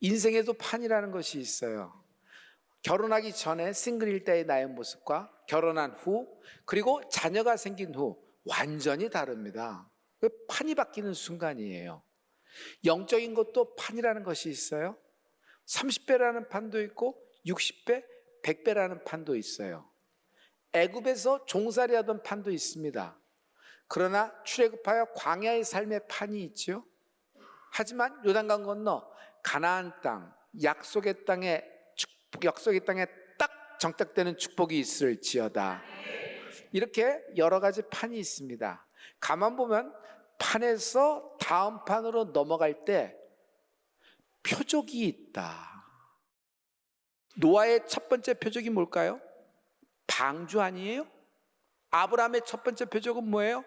인생에도 판이라는 것이 있어요. 결혼하기 전에 싱글일 때의 나의 모습과 결혼한 후, 그리고 자녀가 생긴 후 완전히 다릅니다. 판이 바뀌는 순간이에요. 영적인 것도 판이라는 것이 있어요. 30배라는 판도 있고 60배, 100배라는 판도 있어요. 애굽에서 종살이 하던 판도 있습니다. 그러나 출애굽하여 광야의 삶의 판이 있죠. 하지만 요단강 건너 가나안 땅, 약속의 땅에 딱 정착되는 축복이 있을지어다. 이렇게 여러 가지 판이 있습니다. 가만 보면 판에서 다음 판으로 넘어갈 때 표적이 있다. 노아의 첫 번째 표적이 뭘까요? 방주 아니에요? 아브라함의 첫 번째 표적은 뭐예요?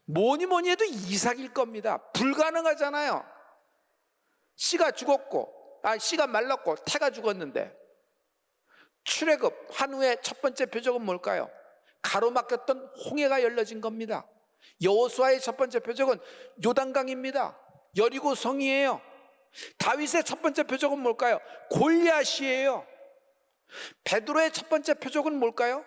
뭐니 해도 이삭일 겁니다. 불가능하잖아요. 씨가 말랐고 태가 죽었는데. 출애굽 한 후에 첫 번째 표적은 뭘까요? 가로막혔던 홍해가 열려진 겁니다. 여호수아의 첫 번째 표적은 요단강입니다. 여리고 성이에요. 다윗의 첫 번째 표적은 뭘까요? 골리앗이에요. 베드로의 첫 번째 표적은 뭘까요?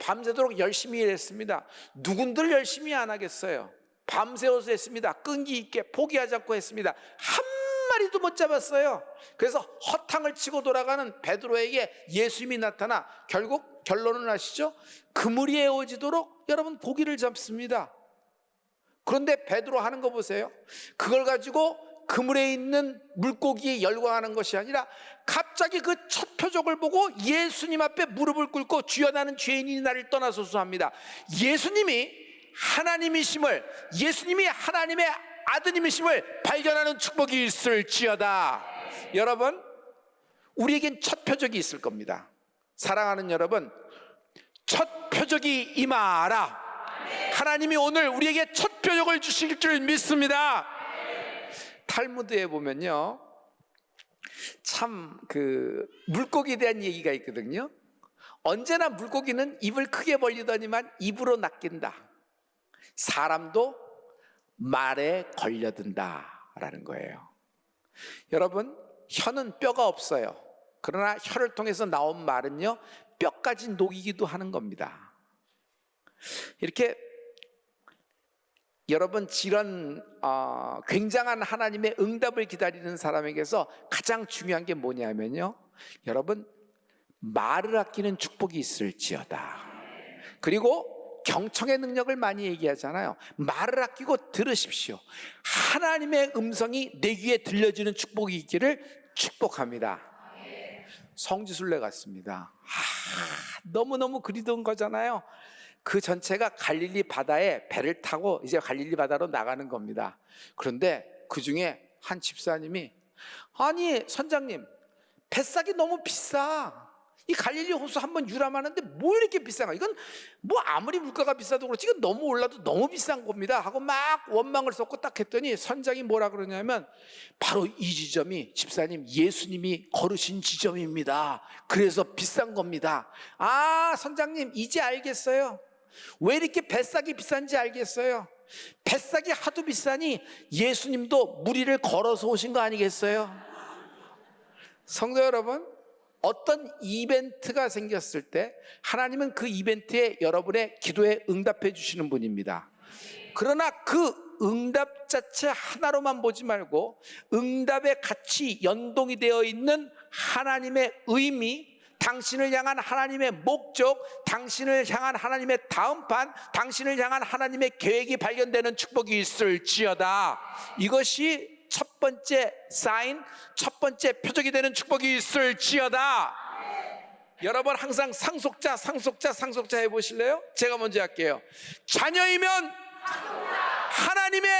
밤새도록 열심히 일했습니다. 누군들 열심히 안 하겠어요? 밤새워서 했습니다. 끈기 있게 포기하지 않고 했습니다. 한 마리도 못 잡았어요. 그래서 허탕을 치고 돌아가는 베드로에게 예수님이 나타나 결국 결론을 아시죠? 그물이 에워지도록 여러분 고기를 잡습니다. 그런데 베드로 하는 거 보세요. 그걸 가지고 그물에 있는 물고기에 열광하는 것이 아니라 갑자기 그 첫 표적을 보고 예수님 앞에 무릎을 꿇고 주여 나는 죄인이 나를 떠나소서 합니다. 예수님이 하나님이심을, 예수님이 하나님의 아드님이심을 발견하는 축복이 있을지어다. 여러분, 우리에겐 첫 표적이 있을 겁니다. 사랑하는 여러분, 첫 표적이 임하라. 하나님이 오늘 우리에게 첫 표적을 주실 줄 믿습니다. 탈무드에 보면요, 참 물고기에 대한 얘기가 있거든요. 언제나 물고기는 입을 크게 벌리더니만 입으로 낚인다. 사람도 말에 걸려든다라는 거예요. 여러분, 혀는 뼈가 없어요. 그러나 혀를 통해서 나온 말은요, 뼈까지 녹이기도 하는 겁니다. 이렇게 여러분, 이런 굉장한 하나님의 응답을 기다리는 사람에게서 가장 중요한 게 뭐냐면요, 여러분, 말을 아끼는 축복이 있을지어다. 그리고 경청의 능력을 많이 얘기하잖아요. 말을 아끼고 들으십시오. 하나님의 음성이 내 귀에 들려지는 축복이 있기를 축복합니다. 성지순례 갔습니다. 너무너무 그리던 거잖아요. 그 전체가 갈릴리 바다에 배를 타고 이제 갈릴리 바다로 나가는 겁니다. 그런데 그 중에 한 집사님이, 아니 선장님, 뱃삭이 너무 비싸. 이 갈릴리 호수 한번 유람하는데 뭐 이렇게 비싼가? 이건 뭐 아무리 물가가 비싸도 그렇지 이건 너무 올라도 너무 비싼 겁니다 하고 막 원망을 쏟고 딱 했더니 선장이 뭐라 그러냐면, 바로 이 지점이 집사님 예수님이 걸으신 지점입니다. 그래서 비싼 겁니다. 아, 선장님 이제 알겠어요. 왜 이렇게 뱃삭이 비싼지 알겠어요. 뱃삭이 하도 비싸니 예수님도 무리를 걸어서 오신 거 아니겠어요? 성도 여러분, 어떤 이벤트가 생겼을 때 하나님은 그 이벤트에 여러분의 기도에 응답해 주시는 분입니다. 그러나 그 응답 자체 하나로만 보지 말고 응답에 같이 연동이 되어 있는 하나님의 의미, 당신을 향한 하나님의 목적, 당신을 향한 하나님의 다음판, 당신을 향한 하나님의 계획이 발견되는 축복이 있을지어다. 이것이 첫 번째 사인, 첫 번째 표적이 되는 축복이 있을지어다. 여러분 항상 상속자 해보실래요? 제가 먼저 할게요. 자녀이면 하나님의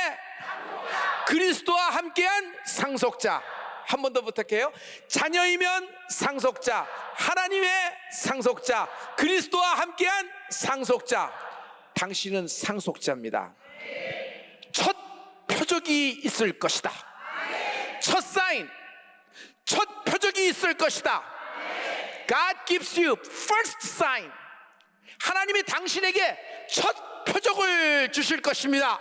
그리스도와 함께한 상속자. 한 번 더 부탁해요. 자녀이면 상속자, 하나님의 상속자, 그리스도와 함께한 상속자. 당신은 상속자입니다. 첫 표적이 있을 것이다. 첫 사인, 첫 표적이 있을 것이다. God gives you first sign. 하나님이 당신에게 첫 표적을 주실 것입니다.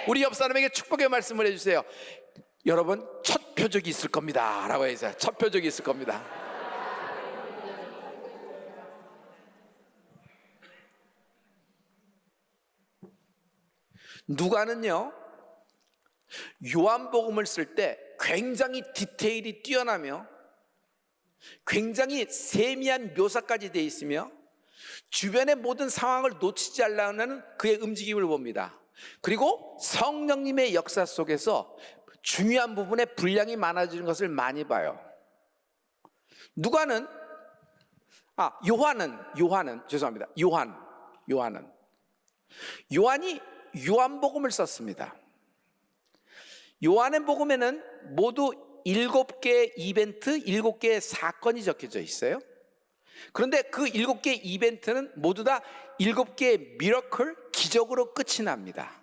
우리 옆 사람에게 축복의 말씀을 해주세요. 여러분, 첫 첫 표적이 있을 겁니다 라고 해서 첫 표적이 있을 겁니다. 누가는요, 요한복음을 쓸 때 굉장히 디테일이 뛰어나며 굉장히 세미한 묘사까지 되어 있으며 주변의 모든 상황을 놓치지 않으려는 그의 움직임을 봅니다. 그리고 성령님의 역사 속에서 중요한 부분에 분량이 많아지는 것을 많이 봐요. 누가는 요한은 죄송합니다. 요한이 요한복음을 썼습니다. 요한의 복음에는 모두 7개의 이벤트, 7개의 사건이 적혀져 있어요. 그런데 그 7개의 이벤트는 모두 다 7개의 미러클, 기적으로 끝이 납니다.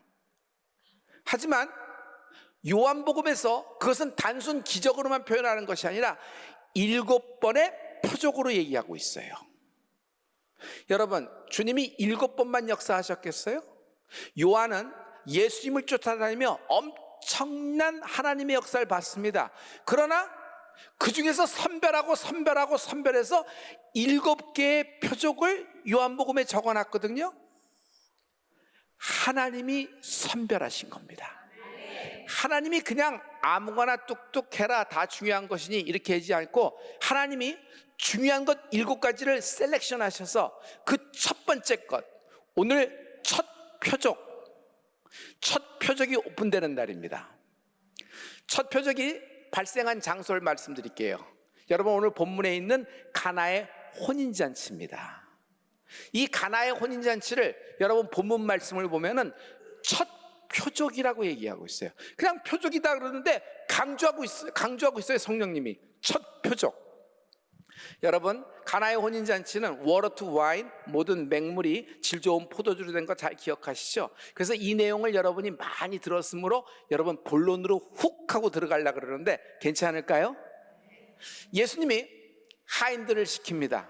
하지만 요한복음에서 그것은 단순 기적으로만 표현하는 것이 아니라 7번의 표적으로 얘기하고 있어요. 여러분, 주님이 7번만 역사하셨겠어요? 요한은 예수님을 쫓아다니며 엄청난 하나님의 역사를 봤습니다. 그러나 그 중에서 선별해서 7개의 표적을 요한복음에 적어놨거든요. 하나님이 선별하신 겁니다. 하나님이 그냥 아무거나 뚝뚝 해라 다 중요한 것이니 이렇게 하지 않고 하나님이 중요한 것 7가지를 셀렉션 하셔서 그 첫 번째 것, 오늘 첫 표적이 오픈되는 날입니다. 첫 표적이 발생한 장소를 말씀드릴게요. 여러분, 오늘 본문에 있는 가나의 혼인잔치입니다. 이 가나의 혼인잔치를 여러분 본문 말씀을 보면은 첫 표적이라고 얘기하고 있어요. 그냥 표적이다 그러는데 강조하고 있어요. 성령님이 첫 표적. 여러분, 가나의 혼인잔치는 워터 투 와인, 모든 맹물이 질 좋은 포도주로 된 거 잘 기억하시죠? 그래서 이 내용을 여러분이 많이 들었으므로 여러분 본론으로 훅 하고 들어가려고 그러는데 괜찮을까요? 예수님이 하인들을 시킵니다.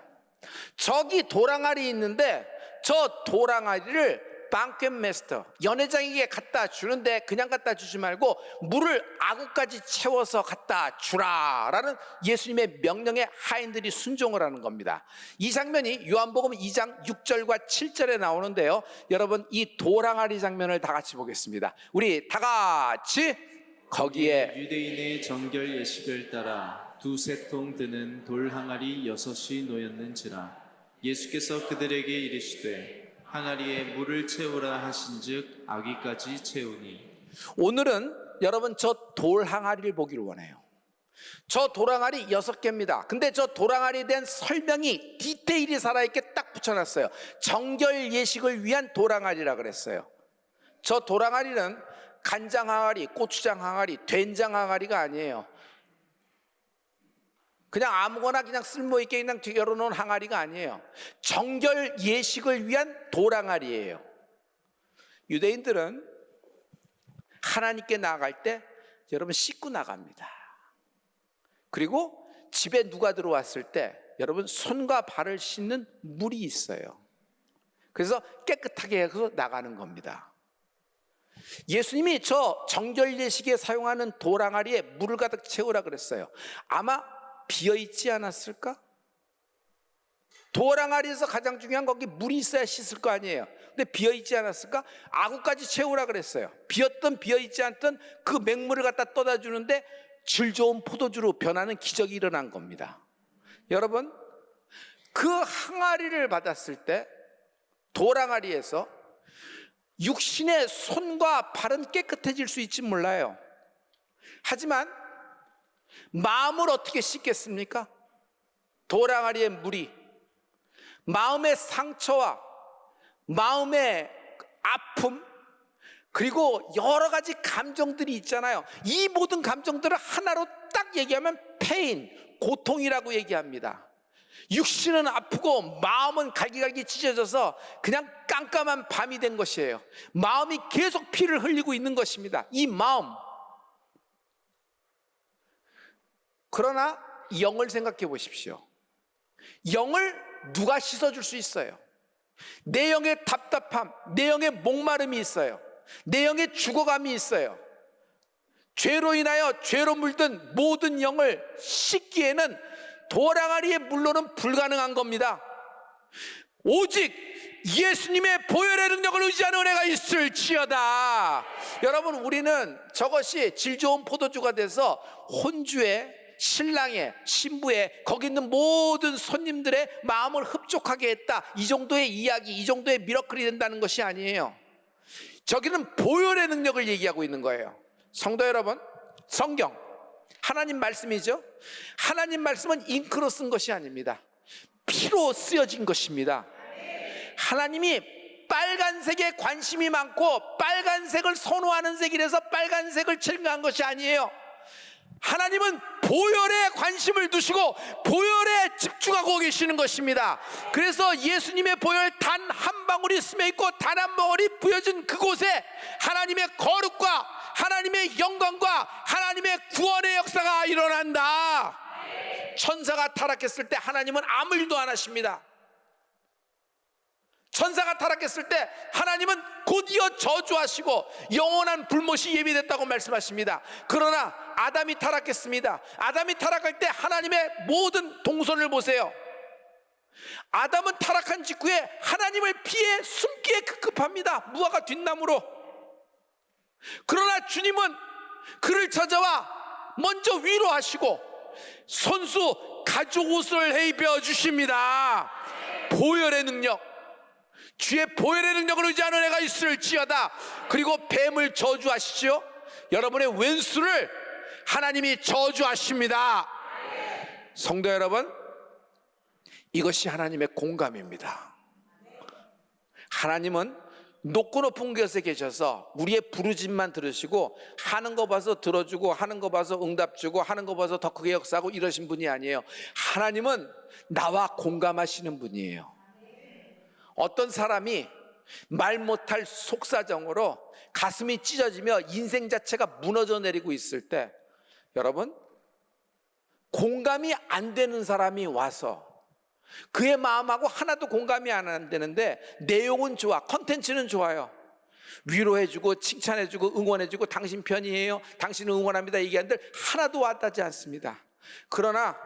저기 도랑아리 있는데 저 도랑아리를 방켓 메스터, 연회장에게 갖다 주는데 그냥 갖다 주지 말고 물을 아구까지 채워서 갖다 주라 라는 예수님의 명령에 하인들이 순종을 하는 겁니다. 이 장면이 요한복음 2장 6절과 7절에 나오는데요, 여러분 이 도랑아리 장면을 다 같이 보겠습니다. 우리 다 같이 거기에 유대인의 정결 예식을 따라 두세 통 드는 돌 항아리 6이 놓였는지라. 예수께서 그들에게 이르시되 항아리에 물을 채우라 하신즉 아기까지 채우니. 오늘은 여러분 저 돌 항아리를 보기를 원해요. 저 돌 항아리 6개입니다. 근데 저 돌 항아리에 대한 설명이 디테일이 살아있게 딱 붙여놨어요. 정결 예식을 위한 돌 항아리라 그랬어요. 저 돌 항아리는 간장 항아리, 고추장 항아리, 된장 항아리가 아니에요. 그냥 아무거나 그냥 쓸모있게 그냥 열어놓은 항아리가 아니에요. 정결 예식을 위한 돌 항아리예요. 유대인들은 하나님께 나아갈 때 여러분 씻고 나갑니다. 그리고 집에 누가 들어왔을 때 여러분 손과 발을 씻는 물이 있어요. 그래서 깨끗하게 해서 나가는 겁니다. 예수님이 저 정결 예식에 사용하는 돌 항아리에 물을 가득 채우라 그랬어요. 아마 비어있지 않았을까? 돌 항아리에서 가장 중요한 거기 물이 있어야 씻을 거 아니에요. 근데 비어있지 않았을까? 아구까지 채우라 그랬어요. 비었든 비어있지 않든 그 맹물을 갖다 떠다 주는데 질 좋은 포도주로 변하는 기적이 일어난 겁니다. 여러분, 그 항아리를 받았을 때 돌 항아리에서 육신의 손과 발은 깨끗해질 수 있지 몰라요. 하지만 마음을 어떻게 씻겠습니까? 돌 항아리의 물이 마음의 상처와 마음의 아픔, 그리고 여러 가지 감정들이 있잖아요. 이 모든 감정들을 하나로 딱 얘기하면 페인, 고통이라고 얘기합니다. 육신은 아프고 마음은 갈기갈기 찢어져서 그냥 깜깜한 밤이 된 것이에요. 마음이 계속 피를 흘리고 있는 것입니다. 이 마음. 그러나 영을 생각해 보십시오. 영을 누가 씻어줄 수 있어요? 내 영의 답답함, 내 영의 목마름이 있어요. 내 영의 죽어감이 있어요. 죄로 인하여 죄로 물든 모든 영을 씻기에는 돌항아리의 물로는 불가능한 겁니다. 오직 예수님의 보혈의 능력을 의지하는 은혜가 있을지어다. 여러분, 우리는 저것이 질 좋은 포도주가 돼서 혼주의, 신랑의, 신부의, 거기 있는 모든 손님들의 마음을 흡족하게 했다, 이 정도의 이야기, 이 정도의 미러클이 된다는 것이 아니에요. 저기는 보혈의 능력을 얘기하고 있는 거예요. 성도 여러분, 성경 하나님 말씀이죠. 하나님 말씀은 잉크로 쓴 것이 아닙니다. 피로 쓰여진 것입니다. 하나님이 빨간색에 관심이 많고 빨간색을 선호하는 색이라서 빨간색을 칠한 것이 아니에요. 하나님은 보혈에 관심을 두시고 보혈에 집중하고 계시는 것입니다. 그래서 예수님의 보혈 단 한 방울이 스며 있고 단 한 방울이 부여진 그곳에 하나님의 거룩과 하나님의 영광과 하나님의 구원의 역사가 일어난다. 천사가 타락했을 때 하나님은 아무 일도 안 하십니다. 천사가 타락했을 때 하나님은 곧이어 저주하시고 영원한 불못이 예비됐다고 말씀하십니다. 그러나 아담이 타락했습니다. 아담이 타락할 때 하나님의 모든 동선을 보세요. 아담은 타락한 직후에 하나님을 피해 숨기에 급급합니다. 무화과 뒷나무로. 그러나 주님은 그를 찾아와 먼저 위로하시고 손수 가죽 옷을 입혀 주십니다. 보혈의 능력, 주의 보혈의 능력을 의지하는 애가 있을지어다. 그리고 뱀을 저주하시죠. 여러분의 왼수를 하나님이 저주하십니다. 성도 여러분, 이것이 하나님의 공감입니다. 하나님은 높고 높은 곳에 계셔서 우리의 부르짖만 들으시고 하는 거 봐서 들어주고 하는 거 봐서 응답 주고 하는 거 봐서 더 크게 역사하고 이러신 분이 아니에요. 하나님은 나와 공감하시는 분이에요. 어떤 사람이 말 못할 속사정으로 가슴이 찢어지며 인생 자체가 무너져 내리고 있을 때, 여러분, 공감이 안 되는 사람이 와서 그의 마음하고 하나도 공감이 안 되는데 내용은 좋아, 컨텐츠는 좋아요. 위로해주고 칭찬해주고 응원해주고 당신 편이에요, 당신은 응원합니다 얘기하는데 하나도 와닿지 않습니다. 그러나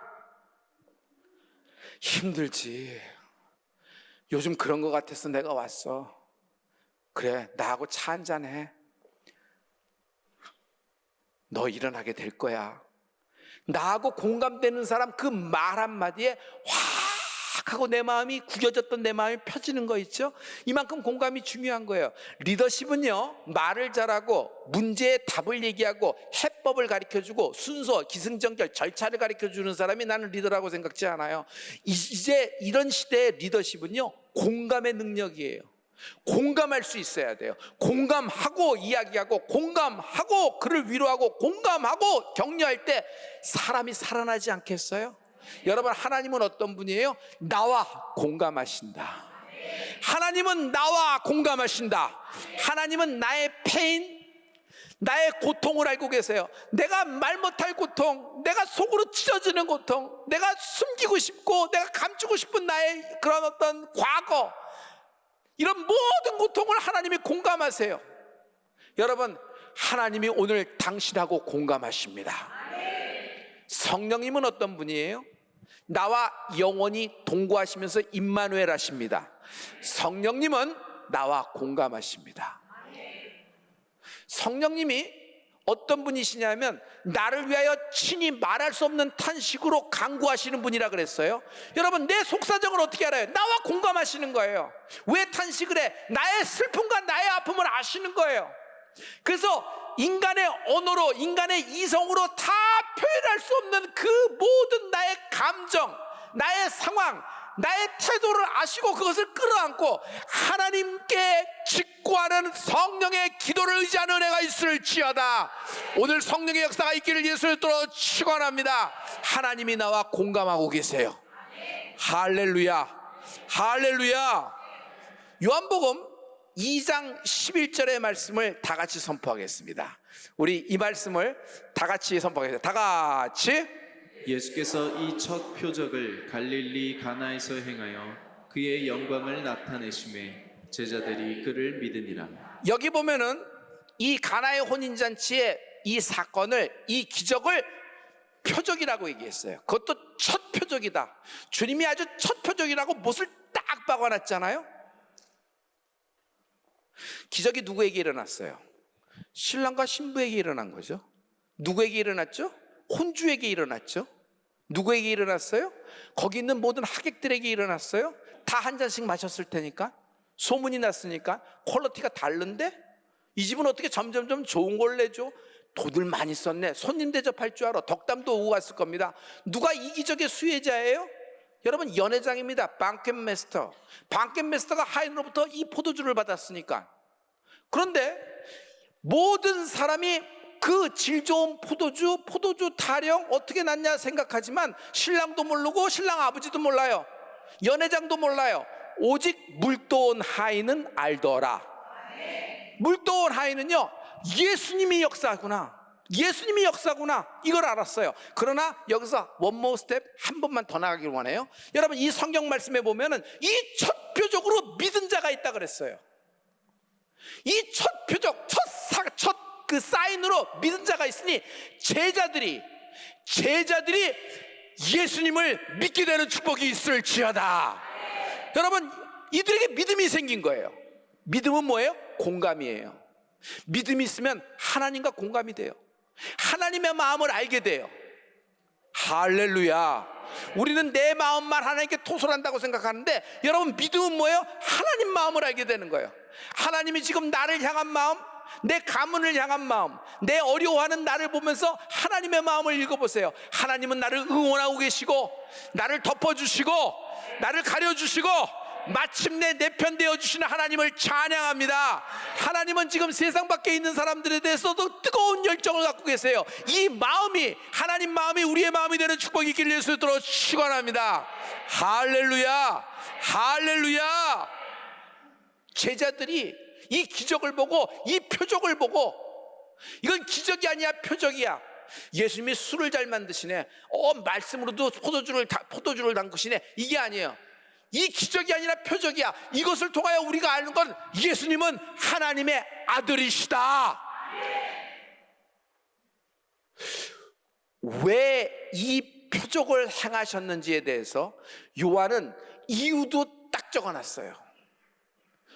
힘들지, 요즘 그런 것 같아서 내가 왔어. 그래, 나하고 차 한잔해. 너 일어나게 될 거야. 나하고 공감되는 사람 그 말 한마디에 확 하고 내 마음이 구겨졌던 내 마음이 펴지는 거 있죠? 이만큼 공감이 중요한 거예요. 리더십은요, 말을 잘하고 문제의 답을 얘기하고 해법을 가르쳐주고 순서, 기승전결, 절차를 가르쳐주는 사람이 나는 리더라고 생각지 않아요. 이제 이런 시대의 리더십은요, 공감의 능력이에요. 공감할 수 있어야 돼요. 공감하고 이야기하고 공감하고 그를 위로하고 공감하고 격려할 때 사람이 살아나지 않겠어요? 여러분, 하나님은 어떤 분이에요? 나와 공감하신다. 하나님은 나와 공감하신다. 하나님은 나의 페인, 나의 고통을 알고 계세요. 내가 말 못할 고통, 내가 속으로 찢어지는 고통, 내가 숨기고 싶고 내가 감추고 싶은 나의 그런 어떤 과거, 이런 모든 고통을 하나님이 공감하세요. 여러분, 하나님이 오늘 당신하고 공감하십니다. 성령님은 어떤 분이에요? 나와 영원히 동거하시면서 임마누엘 하십니다. 성령님은 나와 공감하십니다. 성령님이 어떤 분이시냐면 나를 위하여 친히 말할 수 없는 탄식으로 간구하시는 분이라 그랬어요. 여러분, 내 속사정을 어떻게 알아요? 나와 공감하시는 거예요. 왜 탄식을 해? 나의 슬픔과 나의 아픔을 아시는 거예요. 그래서 인간의 언어로, 인간의 이성으로 다 표현할 수 없는 그 모든 나의 감정, 나의 상황, 나의 태도를 아시고 그것을 끌어안고 하나님께 직구하는 성령의 기도를 의지하는 은혜가 있을지어다. 오늘 성령의 역사가 있기를 예수를 들어 축원합니다. 하나님이 나와 공감하고 계세요. 할렐루야, 할렐루야. 요한복음 2장 11절의 말씀을 다 같이 선포하겠습니다. 우리 이 말씀을 다 같이 선포하겠습니다. 다 같이. 예수께서 이 첫 표적을 갈릴리 가나에서 행하여 그의 영광을 나타내심에 제자들이 그를 믿으니라. 여기 보면은 이 가나의 혼인잔치에 이 사건을, 이 기적을 표적이라고 얘기했어요. 그것도 첫 표적이다. 주님이 아주 첫 표적이라고 못을 딱 박아놨잖아요. 기적이 누구에게 일어났어요? 신랑과 신부에게 일어난 거죠. 누구에게 일어났죠? 혼주에게 일어났죠. 누구에게 일어났어요? 거기 있는 모든 하객들에게 일어났어요. 다 한 잔씩 마셨을 테니까, 소문이 났으니까. 퀄리티가 다른데 이 집은 어떻게 점점점 좋은 걸 내줘? 돈을 많이 썼네. 손님 대접할 줄 알아. 덕담도 오고 갔을 겁니다. 누가 이 기적의 수혜자예요? 여러분, 연회장입니다. 방켓 마스터. 방켓 마스터가 하인으로부터 이 포도주를 받았으니까. 그런데 모든 사람이 그 질 좋은 포도주 타령 어떻게 났냐 생각하지만 신랑도 모르고 신랑 아버지도 몰라요. 연회장도 몰라요. 오직 물도온 하인은 알더라. 물도온 하인은요, 예수님이 역사구나, 예수님이 역사구나, 이걸 알았어요. 그러나 여기서 원모 스텝 한 번만 더 나가길 원해요. 여러분, 이 성경 말씀에 보면은 이 첫 표적으로 믿은 자가 있다 그랬어요. 이 첫 표적, 첫 그 사인으로 믿은 자가 있으니 제자들이 예수님을 믿게 되는 축복이 있을지어다. 여러분, 이들에게 믿음이 생긴 거예요. 믿음은 뭐예요? 공감이에요. 믿음이 있으면 하나님과 공감이 돼요. 하나님의 마음을 알게 돼요. 할렐루야. 우리는 내 마음만 하나님께 토설한다고 생각하는데, 여러분, 믿음은 뭐예요? 하나님 마음을 알게 되는 거예요. 하나님이 지금 나를 향한 마음, 내 가문을 향한 마음, 내 어려워하는 나를 보면서 하나님의 마음을 읽어보세요. 하나님은 나를 응원하고 계시고, 나를 덮어주시고, 나를 가려주시고, 마침내 내 편 되어주시는 하나님을 찬양합니다. 하나님은 지금 세상 밖에 있는 사람들에 대해서도 뜨거운 열정을 갖고 계세요. 이 마음이, 하나님 마음이 우리의 마음이 되는 축복이 있기를 예수로 축원합니다. 할렐루야, 할렐루야. 제자들이 이 기적을 보고, 이 표적을 보고, 이건 기적이 아니야, 표적이야. 예수님이 술을 잘 만드시네, 말씀으로도 포도주를 담그시네, 이게 아니에요. 이 기적이 아니라 표적이야. 이것을 통하여 우리가 아는 건 예수님은 하나님의 아들이시다. 왜 이 표적을 행하셨는지에 대해서 요한은 이유도 딱 적어놨어요.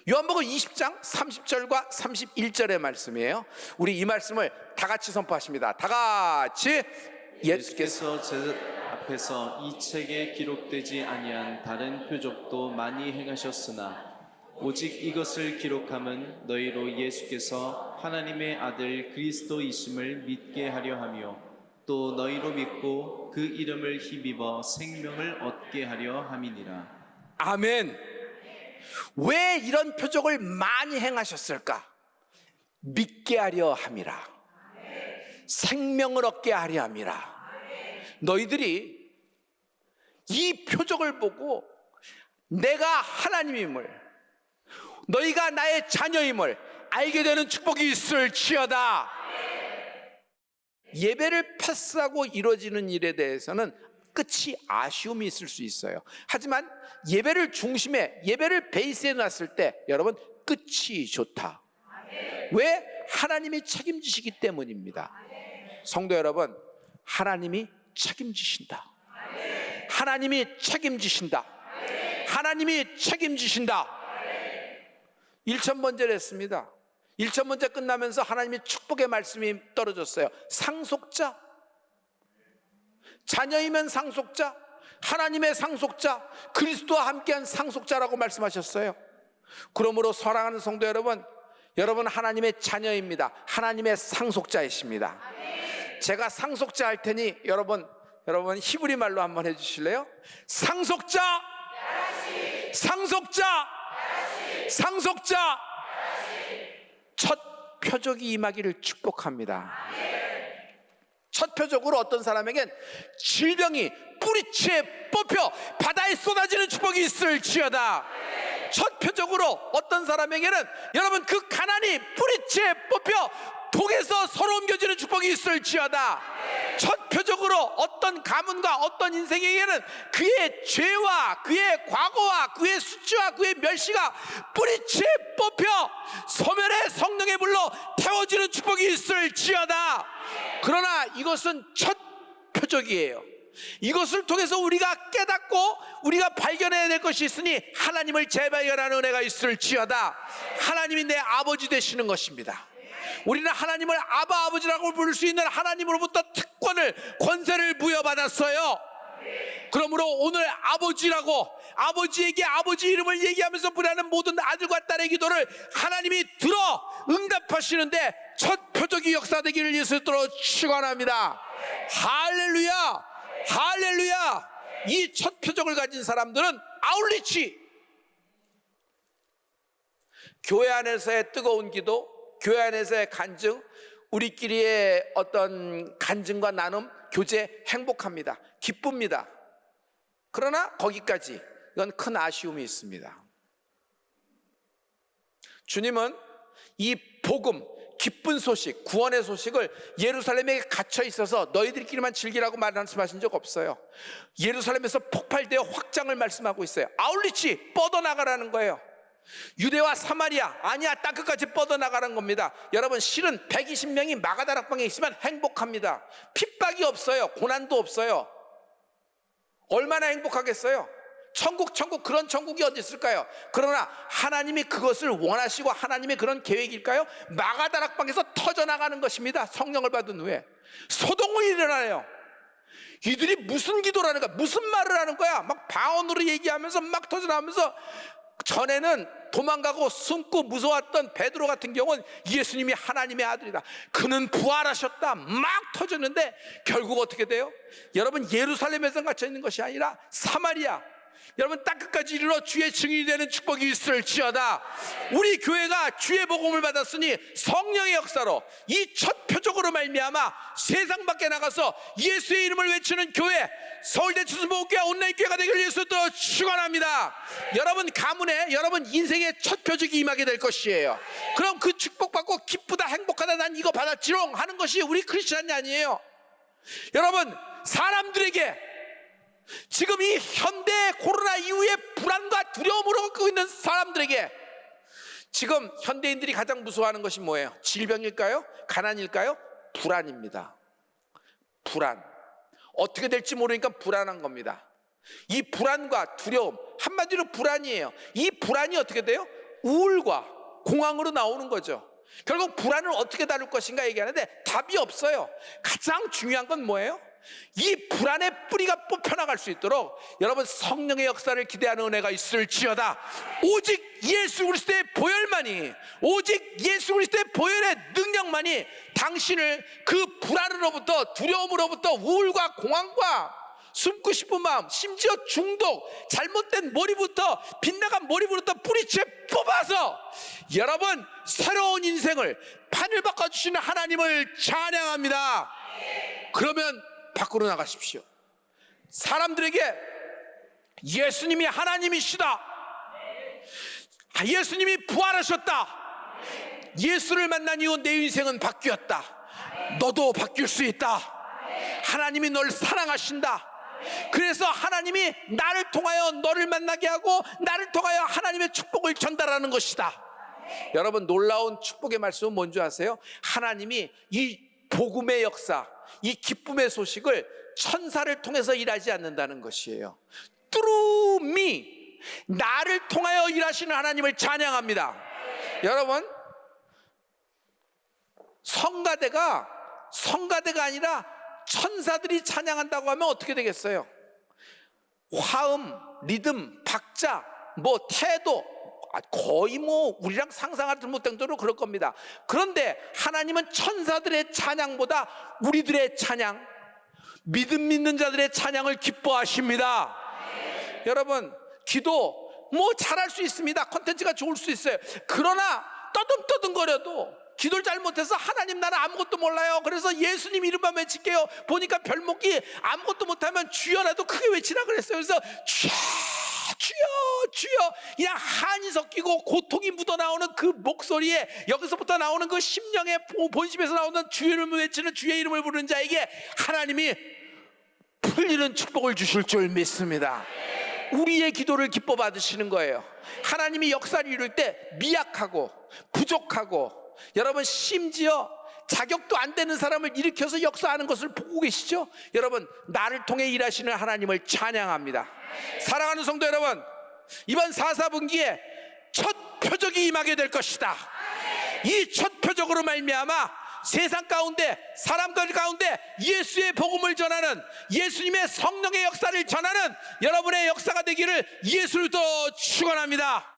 요한복음 20장 30절과 31절의 말씀이에요. 우리 이 말씀을 다 같이 선포하십니다. 다 같이. 예수께서 제 앞에서 이 책에 기록되지 아니한 다른 표적도 많이 행하셨으나 오직 이것을 기록함은 너희로 예수께서 하나님의 아들 그리스도이심을 믿게 하려 하며 또 너희로 믿고 그 이름을 힘입어 생명을 얻게 하려 함이니라. 아멘. 왜 이런 표적을 많이 행하셨을까? 믿게 하려 함이라. 생명을 얻게 하려 함이라. 너희들이 이 표적을 보고 내가 하나님임을, 너희가 나의 자녀임을 알게 되는 축복이 있을지어다. 예배를 패스하고 이루어지는 일에 대해서는 끝이 아쉬움이 있을 수 있어요. 하지만 예배를 중심에, 예배를 베이스에 놨을 때 여러분, 끝이 좋다. 왜? 하나님이 책임지시기 때문입니다. 성도 여러분, 하나님이 책임지신다. 하나님이 책임지신다. 하나님이 책임지신다. 1,000번째를 했습니다. 1,000번째 끝나면서 하나님의 축복의 말씀이 떨어졌어요. 상속자, 자녀이면 상속자, 하나님의 상속자, 그리스도와 함께한 상속자라고 말씀하셨어요. 그러므로 사랑하는 성도 여러분, 여러분 하나님의 자녀입니다. 하나님의 상속자이십니다. 제가 상속자 할 테니 여러분 히브리 말로 한번 해주실래요? 상속자, 상속자, 상속자. 첫 표적이 임하기를 축복합니다. 첫 표적으로 어떤 사람에겐 질병이 뿌리채 뽑혀 바다에 쏟아지는 축복이 있을지어다. 첫 표적으로 어떤 사람에게는 여러분 그 가난이 뿌리채 뽑혀 독에서 서로 옮겨지는 축복이 있을지어다. 첫 표적으로 어떤 가문과 어떤 인생에게는 그의 죄와 그의 과거와 그의 수치와 그의 멸시가 뿌리채 뽑혀 소멸의 성령의 불로 태워지는 축복이 있을지어다. 그러나 이것은 첫 표적이에요. 이것을 통해서 우리가 깨닫고 우리가 발견해야 될 것이 있으니 하나님을 재발견하는 은혜가 있을지어다. 하나님이 내 아버지 되시는 것입니다. 우리는 하나님을 아버지라고 부를 수 있는 하나님으로부터 특권을, 권세를 부여받았어요. 그러므로 오늘 아버지라고, 아버지에게 아버지 이름을 얘기하면서 부르는 모든 아들과 딸의 기도를 하나님이 들어 응답하시는데 첫 표적이 역사되기를 예수로 축원합니다. 할렐루야, 할렐루야. 이 첫 표적을 가진 사람들은 아울리치, 교회 안에서의 뜨거운 기도, 교회 안에서의 간증, 우리끼리의 어떤 간증과 나눔, 교제 행복합니다. 기쁩니다. 그러나 거기까지, 이건 큰 아쉬움이 있습니다. 주님은 이 복음, 기쁜 소식, 구원의 소식을 예루살렘에 갇혀 있어서 너희들끼리만 즐기라고 말씀하신 적 없어요. 예루살렘에서 폭발되어 확장을 말씀하고 있어요. 아울리치, 뻗어나가라는 거예요. 유대와 사마리아, 아니야, 땅끝까지 뻗어나가는 겁니다. 여러분, 실은 120명이 마가다락방에 있으면 행복합니다. 핍박이 없어요. 고난도 없어요. 얼마나 행복하겠어요? 천국 그런 천국이 어디 있을까요? 그러나 하나님이 그것을 원하시고 하나님의 그런 계획일까요? 마가다락방에서 터져나가는 것입니다. 성령을 받은 후에 소동이 일어나요. 이들이 무슨 기도를 하는 거야? 무슨 말을 하는 거야? 막 방언으로 얘기하면서 막 터져나가면서, 전에는 도망가고 숨고 무서웠던 베드로 같은 경우는 예수님이 하나님의 아들이다, 그는 부활하셨다, 막 터졌는데 결국 어떻게 돼요? 여러분, 예루살렘에서 갇혀 있는 것이 아니라 사마리아, 여러분 땅끝까지 이르러 주의 증인이 되는 축복이 있을지어다. 우리 교회가 주의 복음을 받았으니 성령의 역사로 이 첫 표적으로 말미암아 세상 밖에 나가서 예수의 이름을 외치는 교회, 서울대 추수목교회 온라인 교회가 되기를 예수로 축원합니다. 여러분 가문에, 여러분 인생의 첫 표적이 임하게 될 것이에요. 그럼 그 축복받고 기쁘다, 행복하다, 난 이거 받았지롱 하는 것이 우리 크리스찬이 아니에요. 여러분, 사람들에게 지금 이 현대 코로나 이후에 불안과 두려움으로 겪고 있는 사람들에게 지금 현대인들이 가장 무서워하는 것이 뭐예요? 질병일까요? 가난일까요? 불안입니다. 불안. 어떻게 될지 모르니까 불안한 겁니다. 이 불안과 두려움, 한마디로 불안이에요. 이 불안이 어떻게 돼요? 우울과 공황으로 나오는 거죠. 결국 불안을 어떻게 다룰 것인가 얘기하는데 답이 없어요. 가장 중요한 건 뭐예요? 이 불안의 뿌리가 뽑혀나갈 수 있도록 여러분 성령의 역사를 기대하는 은혜가 있을지어다. 오직 예수 그리스도의 보혈만이, 오직 예수 그리스도의 보혈의 능력만이 당신을 그 불안으로부터, 두려움으로부터, 우울과 공황과 숨고 싶은 마음, 심지어 중독, 잘못된 머리부터, 빗나간 머리부터 뿌리채 뽑아서 여러분 새로운 인생을 판을 바꿔주시는 하나님을 찬양합니다. 그러면 밖으로 나가십시오. 사람들에게 예수님이 하나님이시다, 예수님이 부활하셨다, 예수를 만난 이후 내 인생은 바뀌었다, 너도 바뀔 수 있다, 하나님이 널 사랑하신다, 그래서 하나님이 나를 통하여 너를 만나게 하고 나를 통하여 하나님의 축복을 전달하는 것이다. 여러분, 놀라운 축복의 말씀은 뭔지 아세요? 하나님이 이 복음의 역사, 이 기쁨의 소식을 천사를 통해서 일하지 않는다는 것이에요. Through me, 나를 통하여 일하시는 하나님을 찬양합니다. 여러분, 성가대가 아니라 천사들이 찬양한다고 하면 어떻게 되겠어요? 화음, 리듬, 박자, 태도, 거의 우리랑 상상하지 못할 정도로 그럴 겁니다. 그런데 하나님은 천사들의 찬양보다 우리들의 찬양, 믿음 믿는 자들의 찬양을 기뻐하십니다. 여러분, 기도 잘할 수 있습니다. 콘텐츠가 좋을 수 있어요. 그러나 떠듬떠듬거려도 기도를 잘못해서 하나님 나는 아무것도 몰라요, 그래서 예수님 이름만 외칠게요, 보니까 별목이 아무것도 못하면 주여라도 크게 외치라 그랬어요. 그래서 주여 주여, 그냥 한이 섞이고 고통이 묻어나오는 그 목소리에, 여기서부터 나오는 그 심령의 본심에서 나오는 주의 이름을 외치는, 주의 이름을 부르는 자에게 하나님이 풀리는 축복을 주실 줄 믿습니다. 우리의 기도를 기뻐 받으시는 거예요. 하나님이 역사를 이룰 때 미약하고 부족하고, 여러분 심지어 자격도 안 되는 사람을 일으켜서 역사하는 것을 보고 계시죠? 여러분, 나를 통해 일하시는 하나님을 찬양합니다. 사랑하는 성도 여러분, 이번 4사분기에 첫 표적이 임하게 될 것이다. 이 첫 표적으로 말미암아 세상 가운데, 사람들 가운데 예수의 복음을 전하는, 예수님의 성령의 역사를 전하는 여러분의 역사가 되기를 예수로 축원합니다.